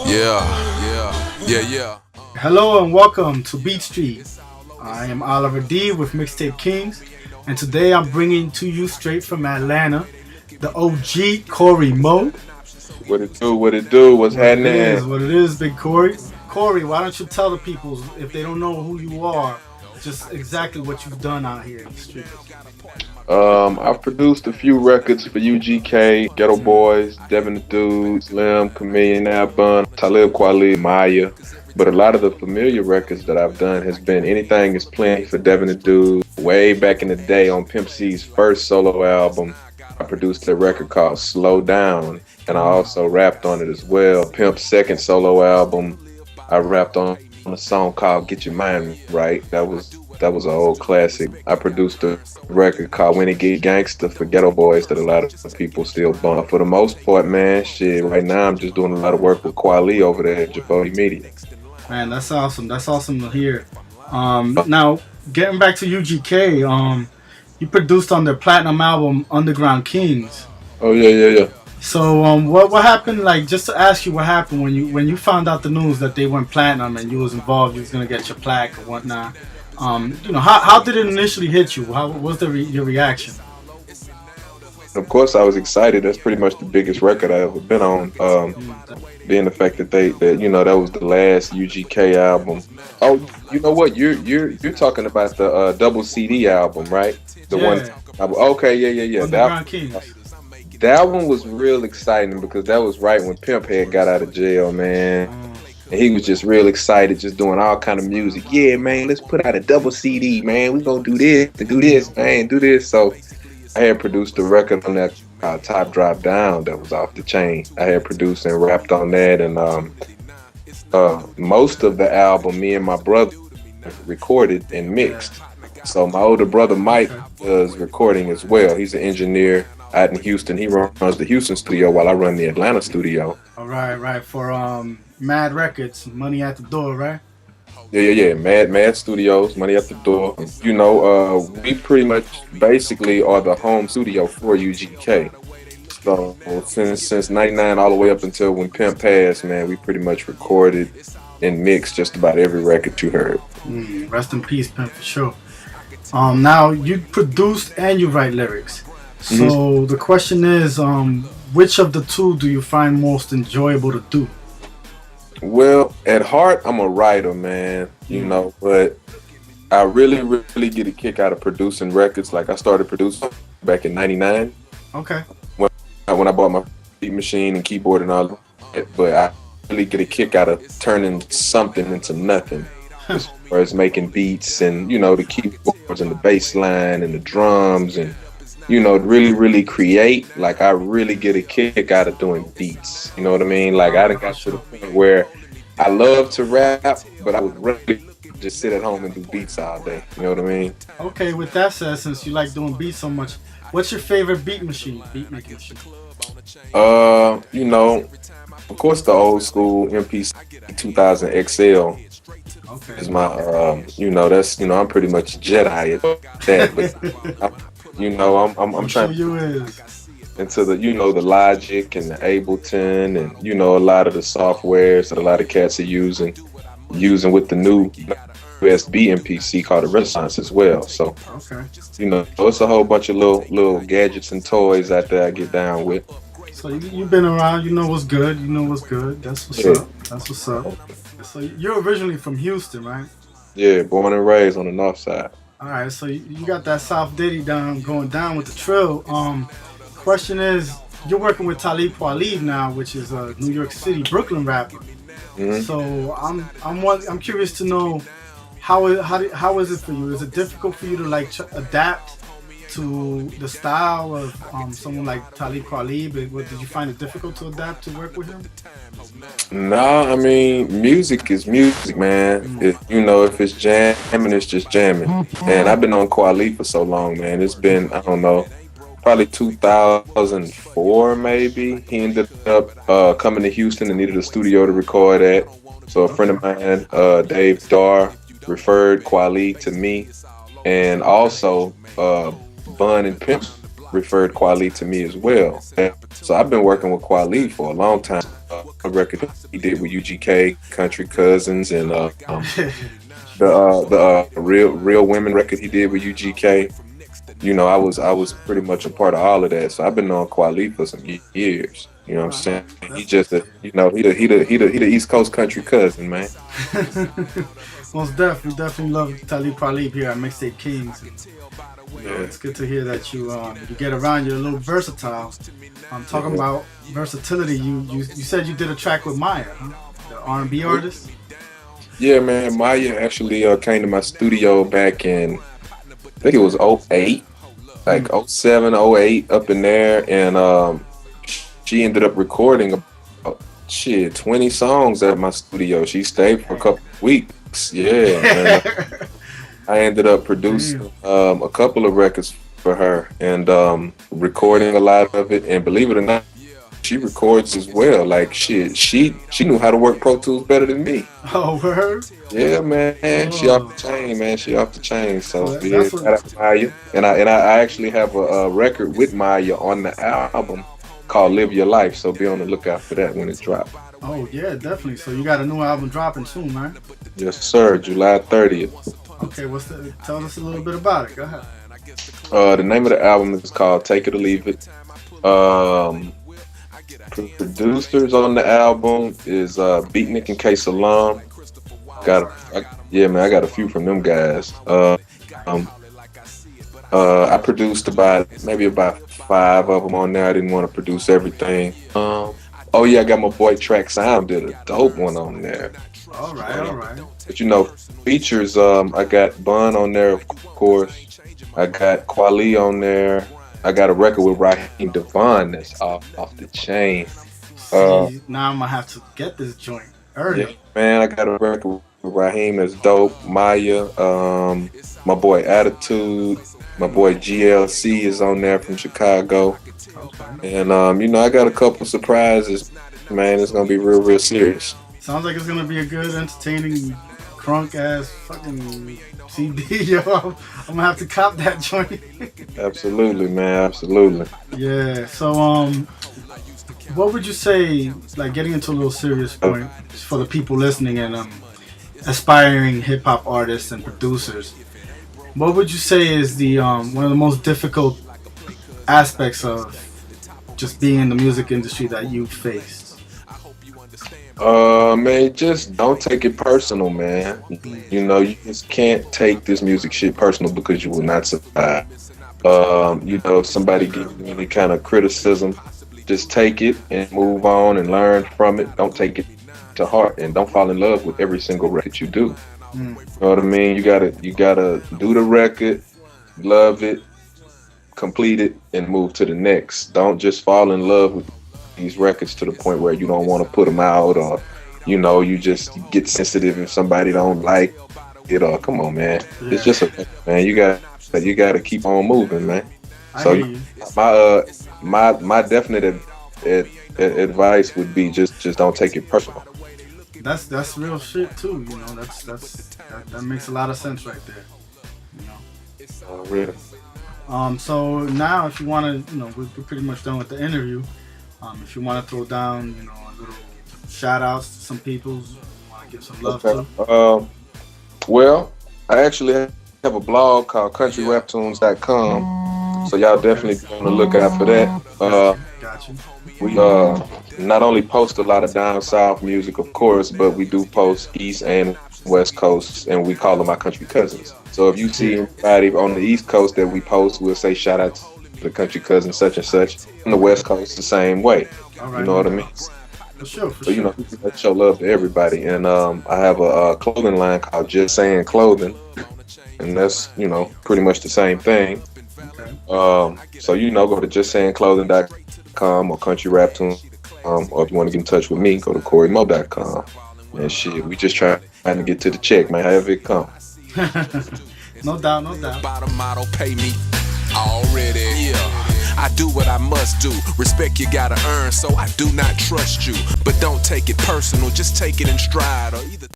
Yeah. Hello and welcome to Beat Street. I am Oliver D with Mixtape Kings, and today I'm bringing to you straight from Atlanta the OG Cory Mo. What it do? What it do? What's happening? What it is, Big Cory. Cory, why don't you tell the people, if they don't know who you are, just exactly what you've done out here in the street? I've produced a few records for UGK, Ghetto Boys, Devin the Dude, Slim, Chameleon, Bun, Talib Kweli, Maya. But a lot of the familiar records that I've done has been Anything Is Plenty for Devin the Dude. Way back in the day on Pimp C's first solo album, I produced a record called Slow Down, and I also rapped on it as well. Pimp's second solo album, I rapped on a song called Get Your Mind Right. That was an old classic. I produced a record called When It Get Gangsta for Ghetto Boys that a lot of people still bump. For the most part, man, right now I'm just doing a lot of work with Kweli over there at Jafoti Media. Man, that's awesome. That's awesome to hear. Now, getting back to UGK, you produced on their platinum album Underground Kings. Oh yeah. So what happened? Like, just to ask you, what happened when you found out the news that they went platinum and you was involved, you was gonna get your plaque or whatnot? How did it initially hit you? How was your reaction? Of course, I was excited. That's pretty much the biggest record I ever been on. Being the fact that that was the last UGK album. Oh, you know what? You're talking about the double CD album, right? The one. Okay, yeah. Underground Kings. That one was real exciting because that was right when Pimp had got out of jail, man. And he was just real excited, just doing all kind of music. Yeah, man, let's put out a double CD, man. We gonna do this, man, do this. So I had produced a record on that Top Drop Down that was off the chain. I had produced and rapped on that, and most of the album, me and my brother recorded and mixed. So my older brother Mike was recording as well. He's an engineer out in Houston. He runs the Houston studio while I run the Atlanta studio. All right. For Mad Records, Money at the Door, right? Yeah. Mad Studios, Money at the Door. We pretty much basically are the home studio for UGK. So since '99 all the way up until when Pimp passed, man, we pretty much recorded and mixed just about every record you heard. Rest in peace, Pimp, for sure. Now you produced and you write lyrics. So the question is, which of the two do you find most enjoyable to do? Well, at heart, I'm a writer, man, but I really get a kick out of producing records. Like I started producing back in '99. Okay. When I bought my beat machine and keyboard and all that, but I really get a kick out of turning something into nothing. As far as making beats and, the keyboards and the bass line and the drums and, really create. Like I really get a kick out of doing beats. You know what I mean? Like I done got to the point where I love to rap, but I would really just sit at home and do beats all day. You know what I mean? Okay, with that said, since you like doing beats so much, what's your favorite beat making machine? Of course the old school MPC 2000 XL. Okay. Is my that's I'm pretty much a Jedi at that, but I'm trying you is into the the Logic and the Ableton and a lot of the softwares that a lot of cats are using with the new USB MPC called the Renaissance as well. So okay. It's a whole bunch of little gadgets and toys out there I get down with. So you've been around, you know what's good. That's what's up. So you're originally from Houston, right? Yeah, born and raised on the north side. All right, so you got that South Diddy going down with the trill. Question is, you're working with Talib Kweli now, which is a New York City, Brooklyn rapper. Mm-hmm. So I'm curious to know how is it for you? Is it difficult for you to adapt to the style of someone like Talib Kweli? But did you find it difficult to adapt to work with him? No, I mean, music is music, man. If it's jamming, it's just jamming. And I've been on Kweli for so long, man. It's been, I don't know, probably 2004 maybe. He ended up coming to Houston and needed a studio to record at. So a friend of mine, Dave Darr, referred Kweli to me. And also, Bun and Pimp referred Kweli to me as well. So I've been working with Kweli for a long time. record he did with UGK, Country Cousins, and the real women record he did with UGK. You know, I was pretty much a part of all of that. So I've been knowing Kweli for some years. You know what I'm saying? He just he the East Coast country cousin, man. Most definitely love Talib Kweli here at Mixtape Kings. It's good to hear that you get around. You're a little versatile. I'm talking about versatility. You said you did a track with Maya, huh? The R&B artist. Yeah, man. Maya actually came to my studio back in, I think it was 08, like 07, 08, up in there, and she ended up recording 20 songs at my studio. She stayed for a couple of weeks. Yeah. And, I ended up producing a couple of records for her and recording a lot of it. And believe it or not, she records as well. Like she knew how to work Pro Tools better than me. Oh, word? Yeah, man. Oh. She off the chain, man. She off the chain. So yeah, shout out to Maya. And I actually have a record with Maya on the album called "Live Your Life." So be on the lookout for that when it drops. Oh yeah, definitely. So you got a new album dropping soon, man? Yes, sir. July 30th. Okay, tell us a little bit about it. Go ahead. The name of the album is called "Take It or Leave It." Producers on the album is Beatnik and K Salam. I got a few from them guys. I produced about 5 of them on there. I didn't want to produce everything. Oh yeah, I got my boy Track Sound did a dope one on there. All right. But you know, features, I got Bun on there, of course. I got Kweli on there. I got a record with Raheem Devon that's off the chain. See, now I'm gonna have to get this joint early. Yeah, man, I got a record with Raheem that's dope. Maya, my boy Attitude, my boy GLC is on there from Chicago. Okay. And you know, I got a couple surprises. Man, it's gonna be real serious. Sounds like it's gonna be a good, entertaining, crunk ass fucking CD, yo. I'm gonna have to cop that joint. Absolutely, man. Absolutely. Yeah. So, what would you say, like getting into a little serious point for the people listening and aspiring hip hop artists and producers? What would you say is the one of the most difficult aspects of just being in the music industry that you faced? Man, just don't take it personal, man. You know, you just can't take this music shit personal because you will not survive. You know, if somebody gives you any kind of criticism, just take it and move on and learn from it. Don't take it to heart and don't fall in love with every single record you do. You know what I mean? You gotta do the record, love it, complete it, and move to the next. Don't just fall in love with these records to the point where you don't want to put them out, or you know, you just get sensitive if somebody don't like it. Or come on, man, it's just a man. You got to keep on moving, man. So my definite advice would be just don't take it personal. That's real shit too. You know, that makes a lot of sense right there. You know. Really. So now, if you want to, you know, we're pretty much done with the interview. If you want to throw down, you know, a little shout outs to some people, you want to give some love to. Well, I actually have a blog called countryraptunes.com, so y'all definitely be on the lookout for that. Gotcha. We not only post a lot of down south music, of course, but we do post East and West Coast, and we call them our country cousins. So if you see anybody on the East Coast that we post, we'll say shout out to the country cousin such and such. On the West Coast, the same way. Right, you know what I mean? For sure. So you know, show love to everybody. And I have a clothing line called Just Saying Clothing, and that's, you know, pretty much the same thing. Okay. So you know, go to justsayingclothing.com or countryraptunes.com, or if you want to get in touch with me, go to CoryMo.com. And shit, we just trying to get to the check, man. However it comes. No doubt. Bottom model pay me already. Yeah. I do what I must do. Respect you gotta earn, so I do not trust you. But don't take it personal, just take it in stride, or either